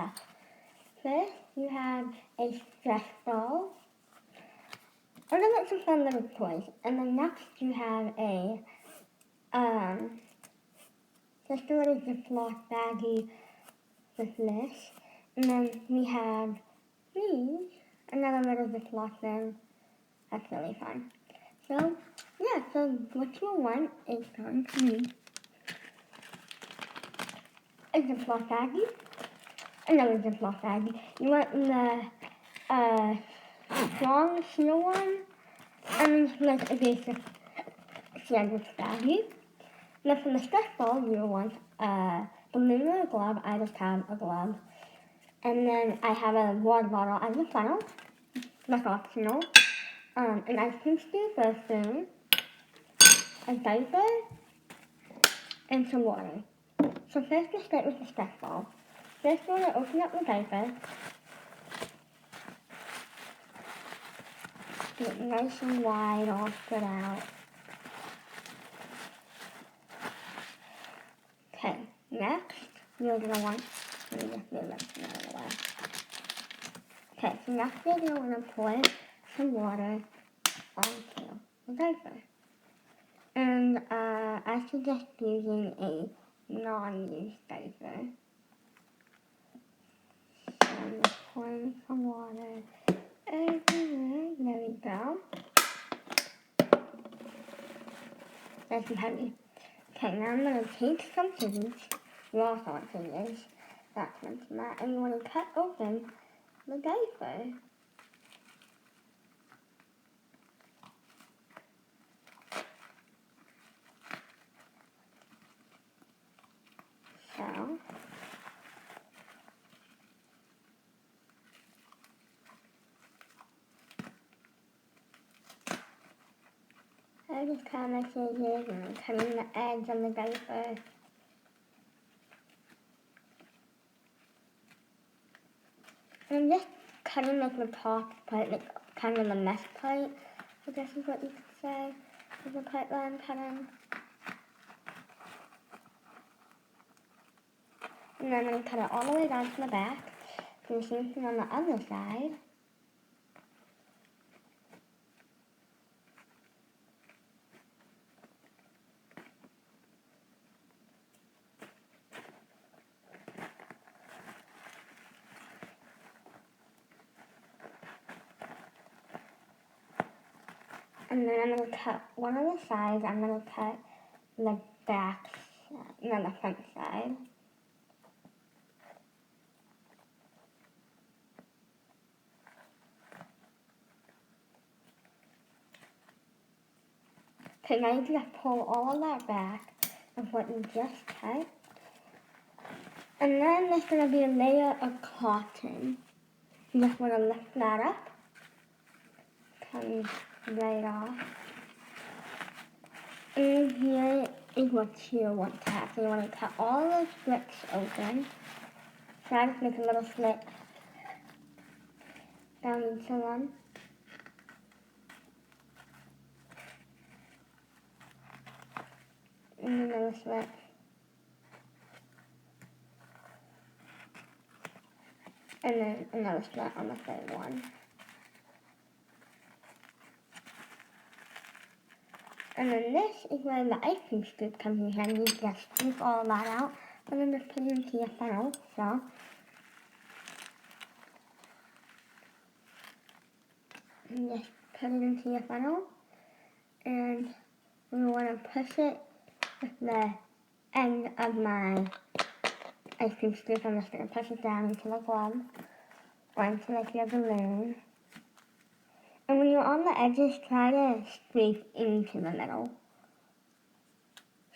stuff. First, you have a stress ball. Or then some fun little toys. And then next, you have a, just a little Ziploc baggie with this. And then we have these, another little Ziploc thing. That's really fun. So, yeah, so what you want is going to be a Ziploc baggie, another Ziploc baggie. You want the strong seal one, and like a basic sandwich baggie. Now for the stress ball, you want a balloon or a glove. I just have a glove. And then I have a water bottle as a funnel. That's optional. An ice cream scoop, a spoon, a diaper, and some water. So first we'll start with the stress ball. First we're going to open up the diaper. Get it nice and wide, all spread out. Okay, next you're going to want, let me just move everything out of the way. Okay, so next you're going to want to pour some water onto the diaper. And I suggest using a non-used diaper. So I'm just pouring some water everywhere. There we go. That's heavy. Okay, now I'm going to take some scissors, raw salt scissors, that's mentioned that, and you want to cut open the diaper. So, I just cut my scissors and I'm cutting the edge on the diaper. And I'm just cutting like the top part, like kind of the mess part, I guess is what you could say, is the part that I'm cutting. And then I'm going to cut it all the way down to the back. Do the same thing on the other side. And then I'm going to cut one of the sides. I'm going to cut the back side, no, the front side. Okay, now you just pull all of that back of what you just cut. And then there's going to be a layer of cotton. You just want to lift that up. Comes right off. And here is what you want to have. So you want to cut all the strips open. So I just make a little slit down each of them. And another slit. And then another slit on the third one. And then this is where the ice cream scoop comes in handy. You just scoop all that out and then just put it into your funnel. So and just put it into your funnel, and we want to push it with the end of my ice cream scoop. I'm just going to push it down into the glove or into like your balloon. And when you're on the edges, try to scrape into the middle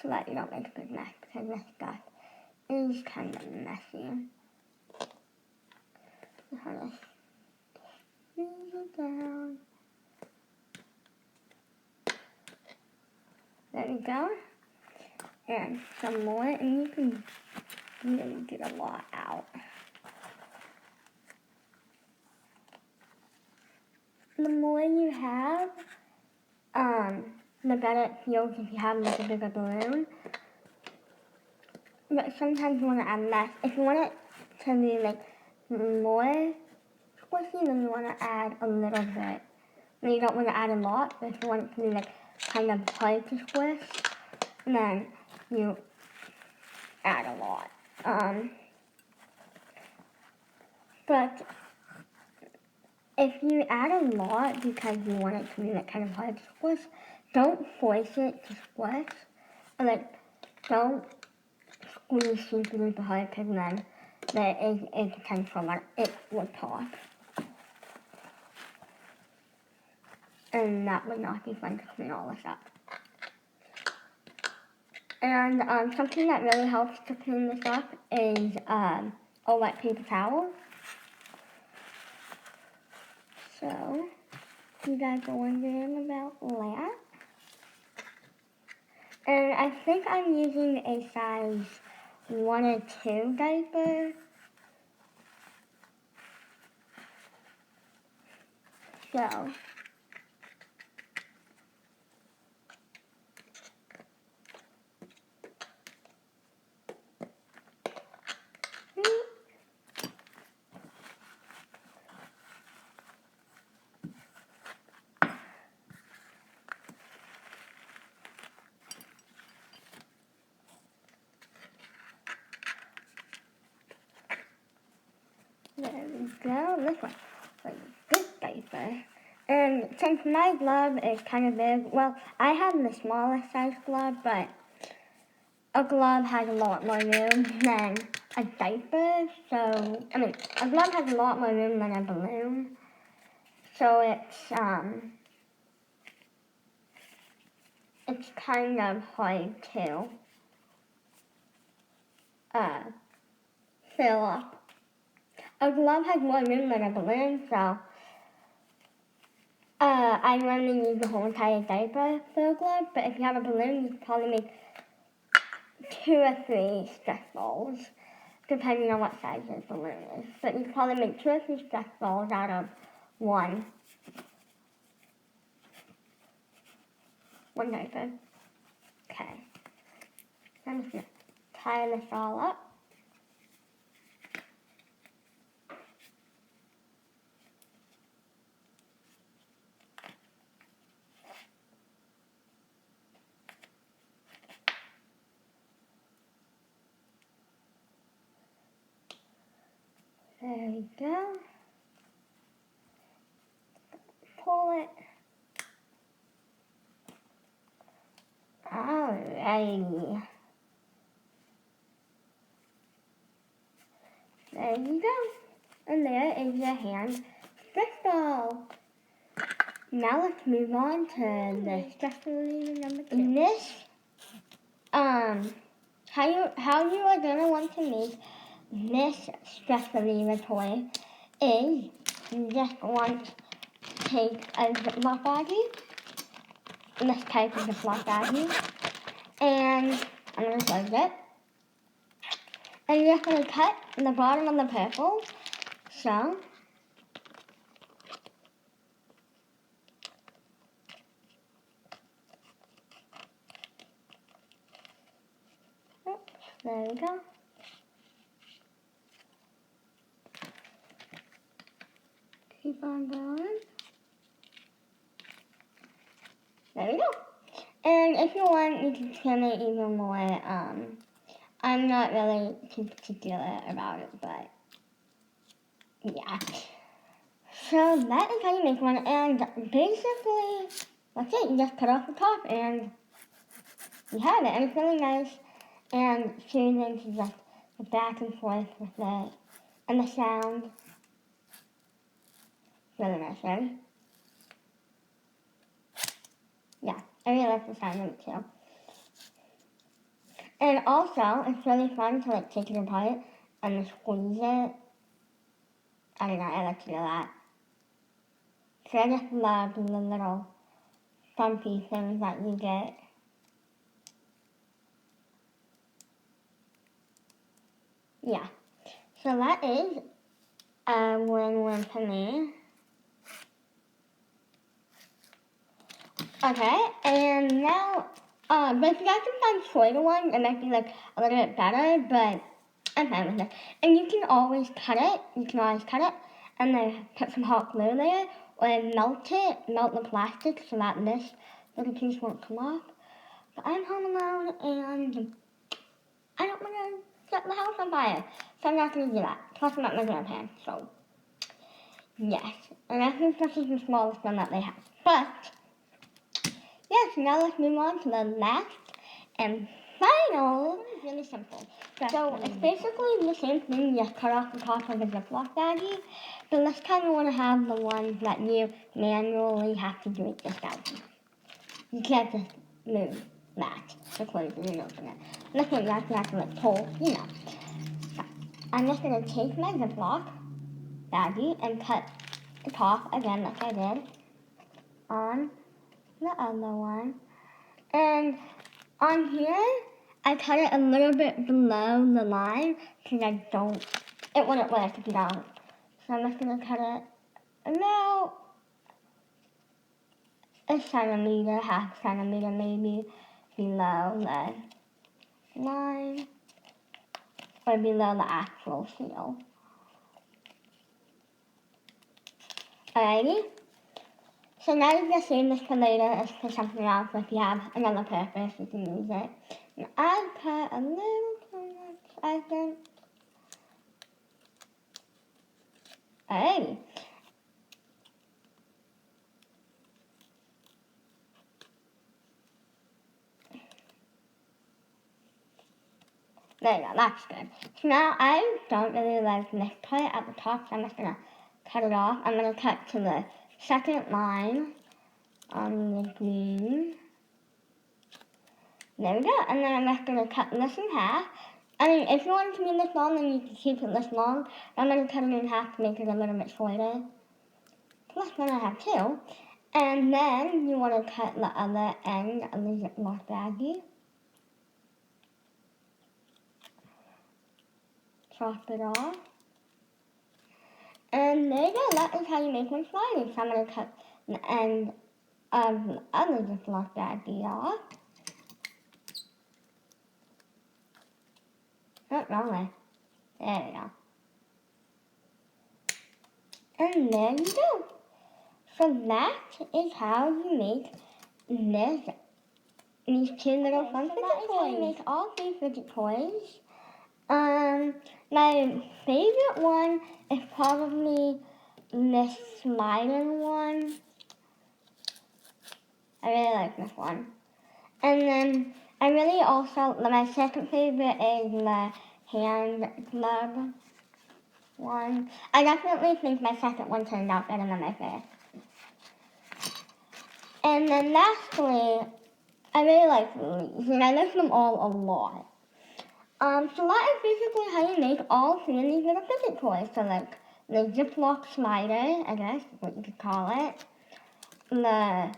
so that you don't make a big mess, because this stuff is kind of messy. So how to squeeze it down. There we go. And some more, and you can really get a lot out. The more you have, the better it feels if you have like a bigger balloon. But sometimes you want to add less. If you want it to be like more squishy, then you want to add a little bit. And you don't want to add a lot, but if you want it to be like kind of hard to squish, then you add a lot. But if you add a lot because you want it to be like kind of hard to squish, don't force it to squish. Or like, don't squeeze super hard because then there is a potential that it will pop. And that would not be fun to clean all this up. And something that really helps to clean this up is a wet paper towel. So, you guys are wondering about that. And I think I'm using a size 1 or 2 diaper. So, there we go. This one, like this diaper. And since my glove is kind of big, well, I have the smallest size glove, but a glove has a lot more room than a diaper. So, I mean, a glove has a lot more room than a balloon. So it's kind of hard to fill up. A glove has more room than a balloon, so I normally use the whole entire diaper for a glove, but if you have a balloon, you can probably make 2 or 3 stress balls, depending on what size your balloon is. But you can probably make 2 or 3 stress balls out of one diaper. Okay. I'm just going to tie this all up. There we go. Pull it. Alrighty. There you go. And there is your hand stress ball. Now let's move on to the stress reliever number 2. In this, how you are gonna want to make this stress reliever toy is you just want to take a Ziploc baggie. This type of Ziploc baggie, and I'm gonna close it. And you're just gonna cut the bottom of the purple, so. There we go. Keep on going. There we go. And if you want, you can trim it even more. I'm not really too particular about it, but yeah. So that is how you make one, and basically, that's it. You just cut off the top, and you have it, and it's really nice, and soothing to just go back and forth with it, and the sound. It's really nice, right? Yeah, I really like the sound of it too. And also, it's really fun to like take it apart and squeeze it. I don't know, I like to do that. So I just love the little bumpy things that you get. Yeah. So that is a win-win for me. Okay, and now, but if you guys can find shorter ones, it might be like a little bit better, but I'm fine with it. And you can always cut it. You can always cut it and then put some hot glue there or melt the plastic so that this little piece won't come off. But I'm home alone and I don't want to set the house on fire. So I'm not going to do that. Plus I'm at my grandparents, so yes. And I think this is the smallest one that they have. But yes, now let's move on to the last and final. It's really simple. So it's basically the same thing, you just cut off the top of a Ziploc baggie, but let's kind of want to have the ones that you manually have to do it yourself. You can't just move that to close it and open it. This one, you have to like pull, you know. So I'm just going to take my Ziploc baggie and cut the top again like I did on the other one. And on here, I cut it a little bit below the line because it wouldn't work if you don't. So I'm just going to cut it about a centimeter, half centimeter maybe, below the line or below the actual seal. Alrighty? So now you can save this for later as for something else. If you have another purpose, you can use it. And I cut a little too much, I think. Alrighty. There you go, that's good. So now I don't really like this part at the top, so I'm just gonna cut it off. I'm gonna cut to the second line on the green. There we go. And then I'm just gonna cut this in half. I mean, if you want it to be this long, then you can keep it this long. I'm gonna cut it in half to make it a little bit shorter. Plus, then I have two. And then you want to cut the other end of the Ziploc baggie. Chop it off. And there you go. That is how you make one sliding. So I'm going to cut the end of the other Ziploc baggie off. Oh, wrong way. There we go. And there you go. So that is how you make these two little fun fidget toys. You make all three fidget toys. My favorite one is probably this slider one. I really like this one. And then I really also, my second favorite is the hand glove one. I definitely think my second one turned out better than my first. And then lastly, I really like these, and I like them all a lot. So that is basically how you make all three of these little fidget toys. So like the Ziploc slider, I guess is what you could call it. The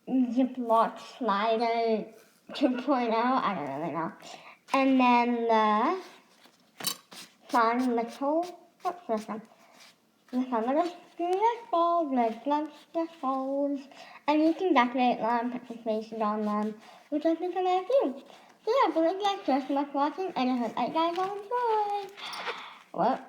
Ziploc slider 2.0, I don't really know. And then the fun little, what's this one? The fun little stress balls, the glove stress balls. And you can decorate them, put some faces on them, which I think are nice too. So yeah, but thank you guys so much for watching, and I hope that you guys all enjoy. Well,